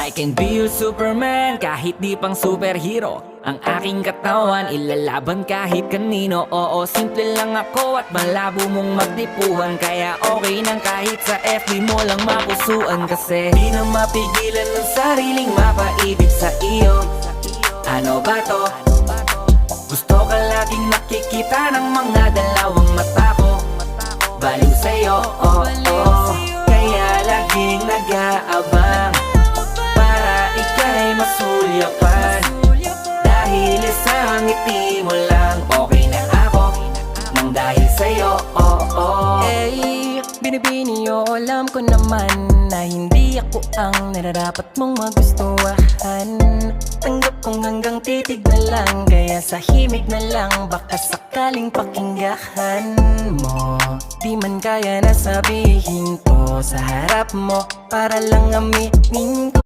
I can be your Superman kahit di pang superhero. Ang aking katawan ilalaban kahit kanino. Oo, simple lang ako at malabo mong magtipuhan. Kaya okay nang kahit sa FB mo lang mapusuan. Kasi di na mapigilan ng sariling mapaibig sa iyo. Ano ba to? Gusto ka laging nakikita ng mga dalawang mata ko. Baliw sa'yo, oh, oh. Kaya laging nag-aabang para ika'y masulyapan. Dahil isang ngiti mo lang, okay na ako nang dahil sa'yo, oh, oh. Eh, binibini o alam ko naman na hindi ako ang nararapat mong magustuhan. Tanggap kong hanggang titig na lang, kaya sa himig na lang baka sakaling pakinggan mo. Di man kaya na sabihin ko sa harap mo para lang aminin ko.